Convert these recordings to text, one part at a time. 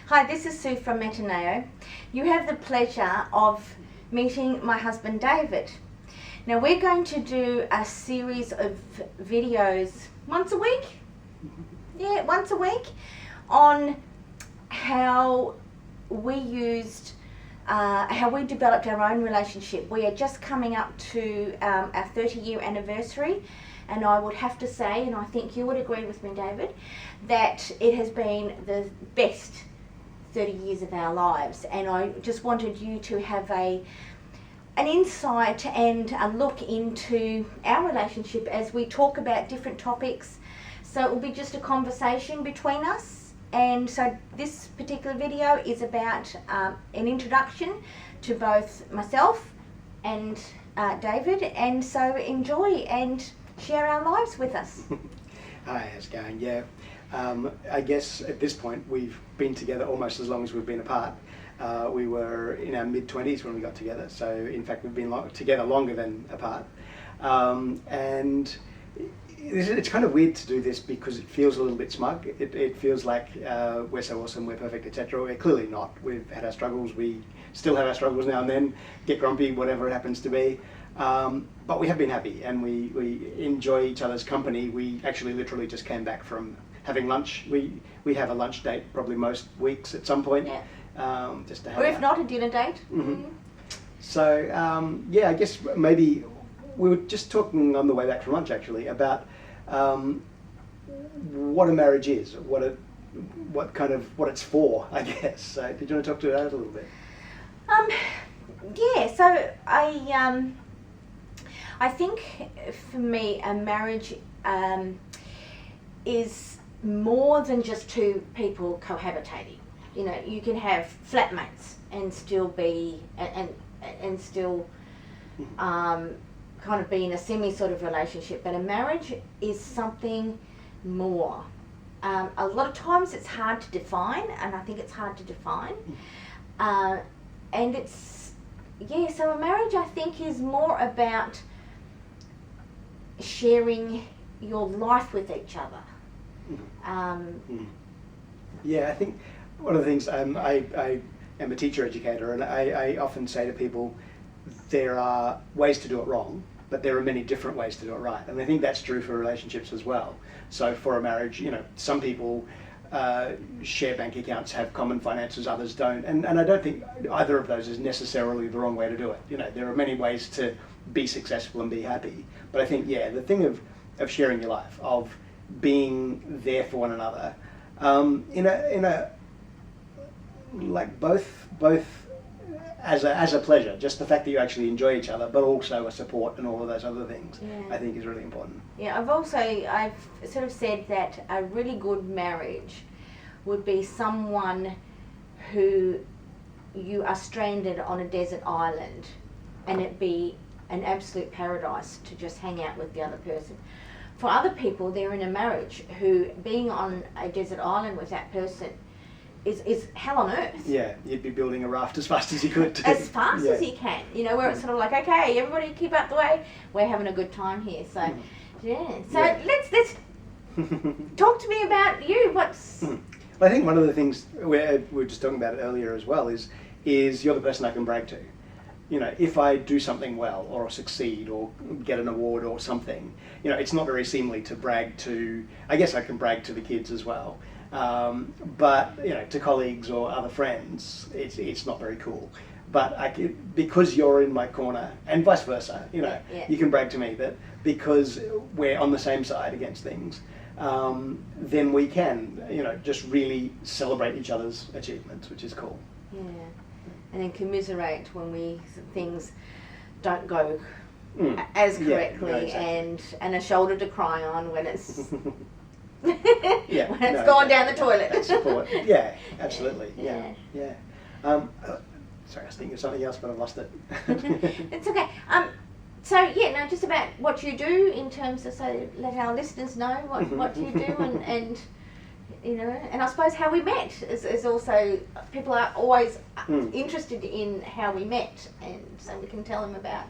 Hi, this is Sue from Metaneo. You have the pleasure of meeting my husband David. Now we're going to do a series of videos once a week? Yeah, once a week on how we developed our own relationship. We are just coming up to our 30-year anniversary, and I would have to say, and I think you would agree with me, David, that it has been the best 30 years of our lives. And I just wanted you to have an insight and a look into our relationship as we talk about different topics. So it will be just a conversation between us. And so this particular video is about an introduction to both myself and David. And so enjoy and share our lives with us. Hi, how's it going? Yeah, I guess at this point we've been together almost as long as we've been apart. We were in our mid-20s when we got together, so in fact we've been together longer than apart. And it's kind of weird to do this because it feels a little bit smug. It feels like we're so awesome, we're perfect, etc. We're clearly not. We've had our struggles, we still have our struggles now and then, get grumpy, whatever it happens to be. But we have been happy and we enjoy each other's company. We actually literally just came back from having lunch. We have a lunch date probably most weeks at some point. Yeah. Just to have or if not, a dinner date. Mm-hmm. So yeah, I guess maybe we were just talking on the way back from lunch actually about what a marriage is, what it's for, I guess. So did you want to talk to that a little bit? Yeah. So I think for me a marriage is more than just two people cohabitating. You know, you can have flatmates and still be and still kind of be in a semi sort of relationship, but a marriage is something more. A lot of times it's hard to define, and I think it's hard to define. And so a marriage I think is more about sharing your life with each other. Yeah, I think one of the things, I am a teacher educator, and I often say to people, there are ways to do it wrong, but there are many different ways to do it right. And I think that's true for relationships as well. So for a marriage, you know, some people share bank accounts, have common finances, others don't. And I don't think either of those is necessarily the wrong way to do it. You know, there are many ways to be successful and be happy. But I think, yeah, the thing of sharing your life, of being there for one another, in a like both as a pleasure, just the fact that you actually enjoy each other, but also a support and all of those other things, I think is really important. Yeah, I've sort of said that a really good marriage would be someone who you are stranded on a desert island and it be an absolute paradise to just hang out with the other person. For other people, they're in a marriage who being on a desert island with that person is hell on earth. Yeah, you'd be building a raft as fast as you could. As fast as you can, you know, where it's sort of like, okay, everybody keep out the way, we're having a good time here. So, let's talk to me about you. What's... Well, I think one of the things, we were just talking about it earlier as well, is you're the person I can brag to. You know, if I do something well or succeed or get an award or something, you know, it's not very seemly to brag to, I guess I can brag to the kids as well. But you know, to colleagues or other friends, it's not very cool. But because you're in my corner, and vice versa, you know, you can brag to me that because we're on the same side against things, then we can, you know, just really celebrate each other's achievements, which is cool. Yeah, and then commiserate when things don't go as correctly, and a shoulder to cry on when it's. When it's gone down the toilet. That's support. Yeah, absolutely. Yeah. Sorry, I was thinking of something else, but I've lost it. It's okay. So just about what you do in terms of, so let our listeners know what you do and you know, and I suppose how we met is also, people are always interested in how we met, and so we can tell them about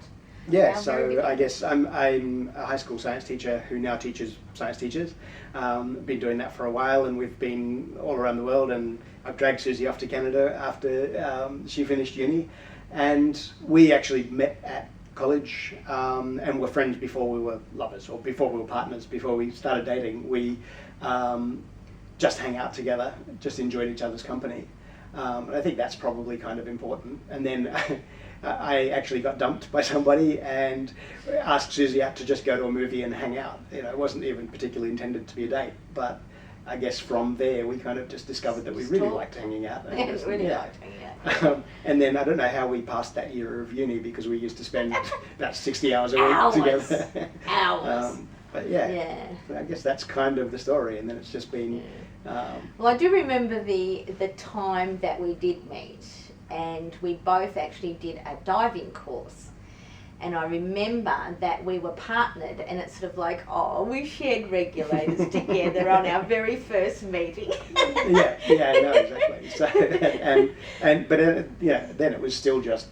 Yeah, Our very so beginning. I guess I'm a high school science teacher who now teaches science teachers. Been doing that for a while, and we've been all around the world. And I've dragged Susie off to Canada after she finished uni, and we actually met at college and were friends before we were lovers, or before we were partners. Before we started dating, we just hang out together, just enjoyed each other's company. And I think that's probably kind of important. And then I actually got dumped by somebody and asked Susie out to just go to a movie and hang out. You know, it wasn't even particularly intended to be a date, but I guess from there we kind of just discovered that we really liked hanging out. Yeah, really liked hanging out. And then I don't know how we passed that year of uni, because we used to spend about 60 hours a week Hours. together. Hours. But yeah, Yeah. I guess that's kind of the story, and then it's just been. Well, I do remember the time that we did meet, and we both actually did a diving course. And I remember that we were partnered, and it's sort of like, oh, we shared regulators together on our very first meeting. yeah, no, exactly. So, but then it was still just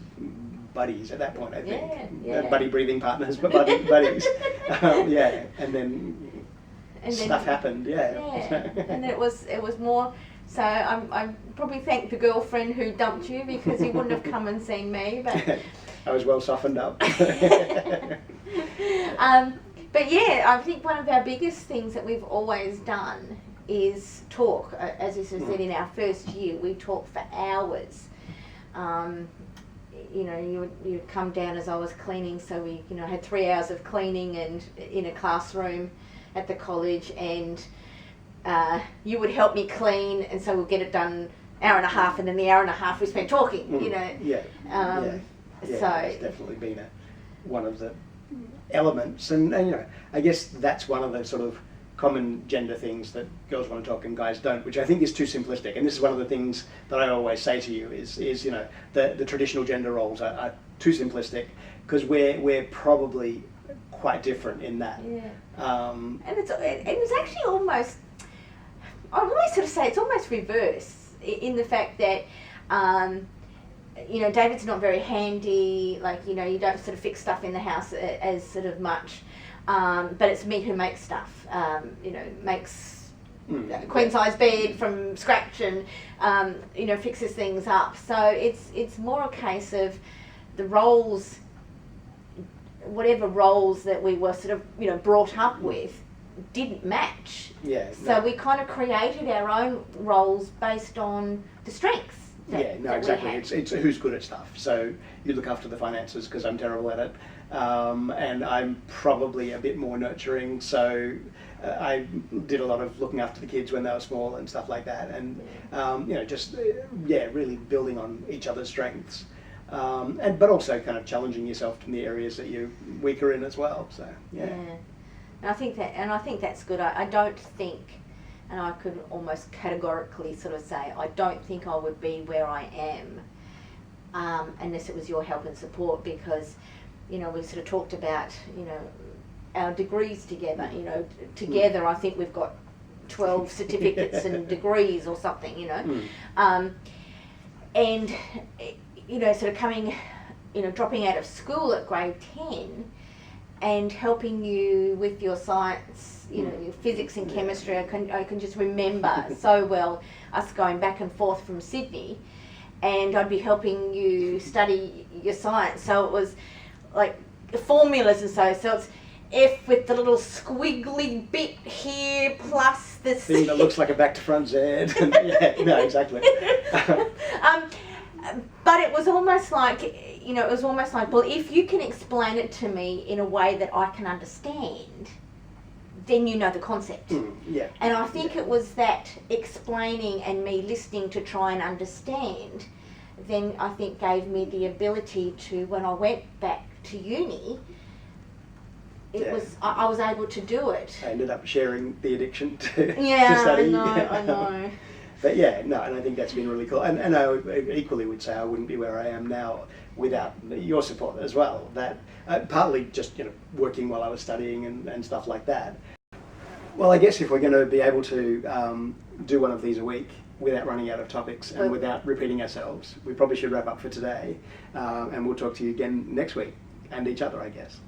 buddies at that point, I think. Yeah. Buddy breathing partners, but buddies. Yeah, and then stuff happened. Yeah. And it was more. So I probably thank the girlfriend who dumped you, because you wouldn't have come and seen me. But I was well softened up. but yeah, I think one of our biggest things that we've always done is talk. As you sort of said, in our first year, we talked for hours. You know, you would come down as I was cleaning, so we, you know, had 3 hours of cleaning and in a classroom at the college, and you would help me clean, and so we'll get it done hour and a half, and then the hour and a half we spent talking. You know. Yeah. So it's definitely been one of the elements, and you know, I guess that's one of the sort of common gender things that girls want to talk and guys don't, which I think is too simplistic. And this is one of the things that I always say to you is you know, the traditional gender roles are too simplistic, because we're probably quite different in that. Yeah. And it's actually almost, I always sort of say it's almost reverse in the fact that, you know, David's not very handy, like, you know, you don't sort of fix stuff in the house as sort of much, but it's me who makes stuff, you know, makes queen size bed from scratch, and, you know, fixes things up. So it's more a case of the roles, whatever roles that we were sort of, you know, brought up with didn't match. Yeah. So we kind of created our own roles based on the strengths. Exactly. It's who's good at stuff. So you look after the finances because I'm terrible at it, and I'm probably a bit more nurturing. So I did a lot of looking after the kids when they were small and stuff like that, and you know, just really building on each other's strengths. But also kind of challenging yourself in the areas that you're weaker in as well. So yeah. And I think that's good. I don't think, and I could almost categorically sort of say, I don't think I would be where I am unless it was your help and support, because, you know, we sort of talked about, you know, our degrees together. You know, together I think we've got 12 certificates and degrees or something. You know, and you know, sort of coming, you know, dropping out of school at grade 10 and helping you with your science, you know, your physics and chemistry. I can just remember so well us going back and forth from Sydney, and I'd be helping you study your science. So it was like formulas and so it's F with the little squiggly bit here plus this thing that looks like a back to front Z. Yeah, no, exactly. But it was almost like, you know, well, if you can explain it to me in a way that I can understand, then you know the concept. Yeah. And I think it was that explaining and me listening to try and understand, then I think gave me the ability to, when I went back to uni, I was able to do it. I ended up sharing the addiction to I study. know. But yeah, no, and I think that's been really cool. And I equally would say I wouldn't be where I am now without your support as well. That partly just, you know, working while I was studying and stuff like that. Well, I guess if we're going to be able to do one of these a week without running out of topics and without repeating ourselves, we probably should wrap up for today, and we'll talk to you again next week. and each other, I guess.